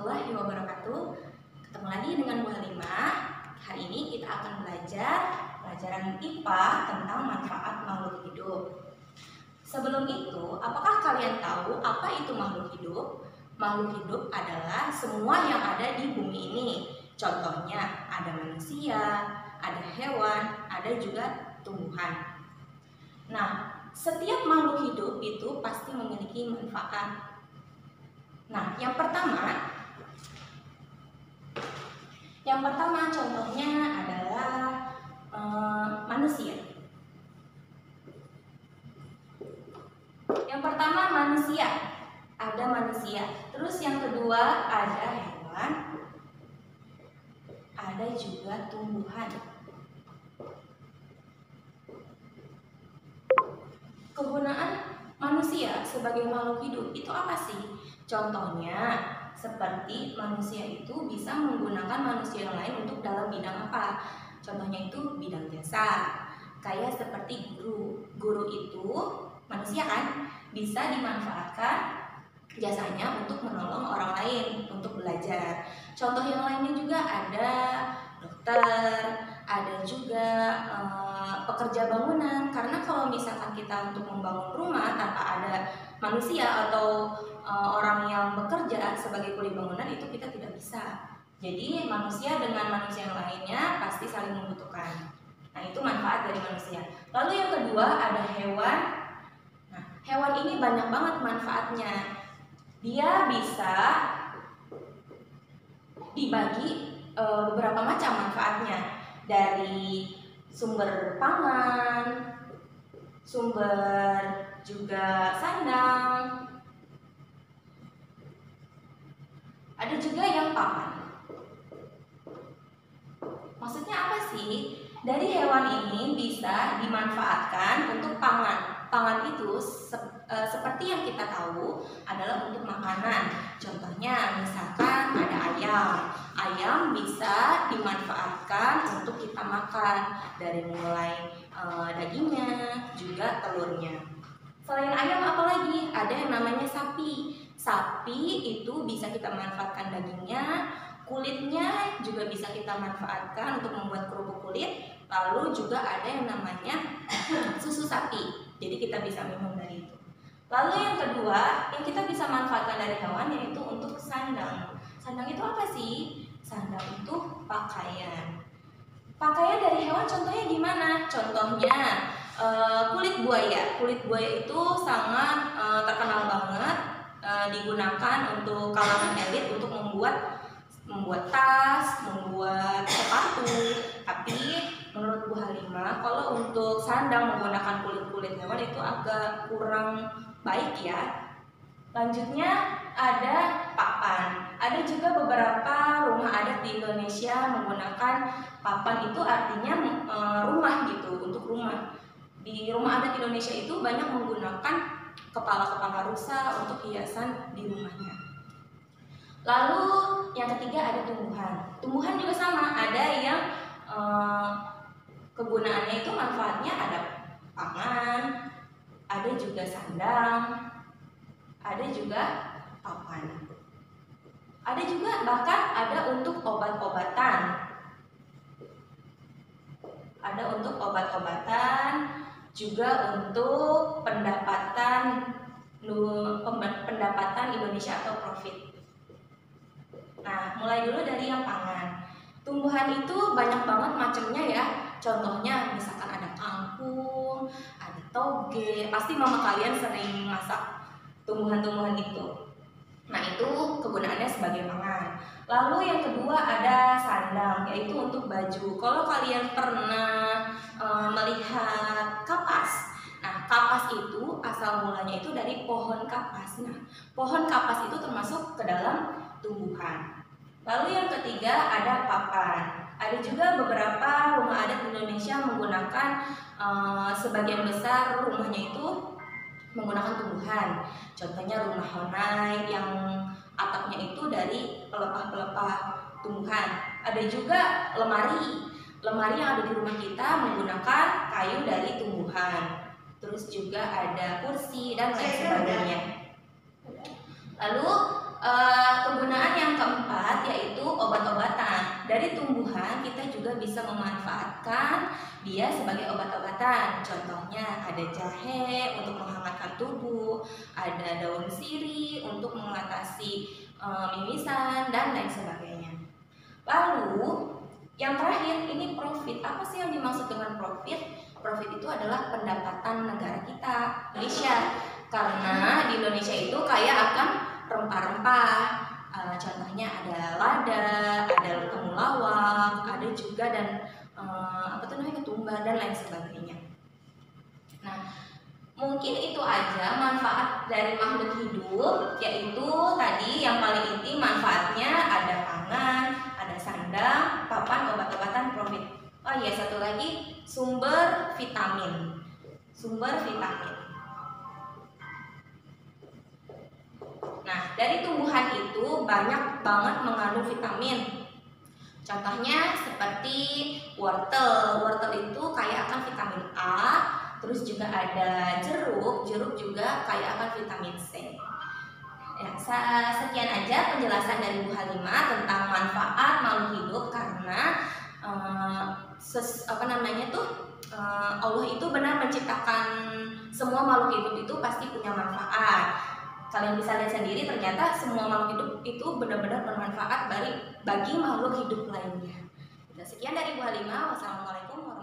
warahmatullahi wabarakatuh. Ketemu lagi dengan Bu Halimah. Hari ini kita akan belajar pelajaran IPA tentang manfaat makhluk hidup. Sebelum itu, apakah kalian tahu apa itu makhluk hidup? Makhluk hidup adalah semua yang ada di bumi ini. Contohnya ada manusia, ada hewan, ada juga tumbuhan. Nah, setiap makhluk hidup itu pasti memiliki manfaat. Nah, yang pertama contohnya adalah manusia. Yang pertama manusia, ada manusia. Terus yang kedua ada hewan, ada juga tumbuhan. Kegunaan manusia sebagai makhluk hidup itu apa sih? Contohnya seperti manusia itu bisa menggunakan manusia yang lain untuk dalam bidang apa? Contohnya itu bidang jasa. Kayak seperti guru. Guru itu manusia kan, bisa dimanfaatkan jasanya untuk menolong orang lain untuk belajar. Contoh yang lainnya juga ada dokter, ada juga pekerja bangunan. Karena kalau misalkan kita untuk membangun rumah tanpa ada manusia atau orang yang bekerja sebagai kuli bangunan, itu kita tidak bisa. Jadi manusia dengan manusia yang lainnya pasti saling membutuhkan. Nah, itu manfaat dari manusia. Lalu yang kedua ada hewan. Nah, hewan ini banyak banget manfaatnya. Dia bisa dibagi beberapa macam manfaatnya, dari sumber pangan, sumber juga sandang, ada juga yang pakan. Maksudnya apa sih? Dari hewan ini bisa dimanfaatkan untuk pangan. Pangan itu seperti yang kita tahu adalah untuk makanan. Contohnya misalkan ada ayam. Ayam bisa dimanfaatkan untuk kita makan, dari mulai dagingnya juga telurnya. Selain ayam apalagi? Ada yang namanya sapi. Sapi itu bisa kita manfaatkan dagingnya, kulitnya juga bisa kita manfaatkan untuk membuat kerupuk kulit. Lalu juga ada yang namanya susu sapi. Jadi kita bisa minum dari itu. Lalu yang kedua yang kita bisa manfaatkan dari hewan yaitu untuk sandang. Sandang itu apa sih? Sandang itu pakaian. Pakaian dari hewan contohnya gimana? Contohnya kulit buaya. Kulit buaya itu sangat terkenal banget, digunakan untuk kalangan elit untuk membuat tas, membuat sepatu. Tapi menurut Bu Halimah, kalau untuk sandang menggunakan kulit hewan itu agak kurang baik ya. Lanjutnya ada papan. Ada juga beberapa rumah adat di Indonesia menggunakan papan, itu artinya rumah gitu, untuk rumah. Di rumah adat Indonesia itu banyak menggunakan kepala-kepala rusa untuk hiasan di rumahnya. Lalu yang ketiga ada tumbuhan. Tumbuhan juga sama, ada yang kegunaannya itu manfaatnya ada pangan, ada juga sandang, ada juga papan. Ada juga bahkan ada untuk obat-obatan. Ada untuk obat-obatan, juga untuk pendapatan Indonesia atau profit. Nah, mulai dulu dari yang pangan. Tumbuhan itu banyak banget macamnya ya. Contohnya misalkan ada kangkung, ada toge. Pasti mama kalian sering masak tumbuhan-tumbuhan itu. Nah, itu kegunaannya sebagai pangan. Lalu yang kedua ada sandang, yaitu untuk baju. Kalau kalian pernah melihat kapas. Nah, kapas itu asal mulanya itu dari pohon kapas. Nah, pohon kapas itu termasuk ke dalam tumbuhan. Lalu yang ketiga ada papan. Ada juga beberapa rumah adat Indonesia menggunakan sebagian besar rumahnya itu menggunakan tumbuhan. Contohnya rumah Honai yang atapnya itu dari pelepah-pelepah tumbuhan. Ada juga lemari. Lemari yang ada di rumah kita menggunakan kayu dari tumbuhan. Terus juga ada kursi dan lain sebagainya. Lalu kegunaan yang keempat juga bisa memanfaatkan dia sebagai obat-obatan. Contohnya ada jahe untuk menghangatkan tubuh, ada daun sirih untuk mengatasi mimisan dan lain sebagainya. Lalu yang terakhir ini profit. Apa sih yang dimaksud dengan profit? Profit itu adalah pendapatan negara kita, Indonesia. Karena di Indonesia itu kaya akan rempah-rempah. Contohnya ada lada, ada temulawak, ada juga dan ketumbar dan lain sebagainya. Nah, mungkin itu aja manfaat dari makhluk hidup, yaitu tadi yang paling inti manfaatnya ada pangan, ada sandang, papan, obat-obatan, profit. Oh iya, satu lagi sumber vitamin. Sumber vitamin. Nah, dari tumbuhan itu banyak banget mengandung vitamin. Contohnya seperti wortel. Wortel itu kaya akan vitamin A. Terus juga ada jeruk. Jeruk juga kaya akan vitamin C. Ya, sekian aja penjelasan dari Bu Halimah tentang manfaat makhluk hidup, karena Allah itu benar menciptakan semua makhluk hidup itu pasti punya manfaat. Kalian bisa lihat sendiri, ternyata semua makhluk hidup itu benar-benar bermanfaat bagi makhluk hidup lainnya. Sekian dari Bu Halimah. Wassalamualaikum warahmatullahi wabarakatuh.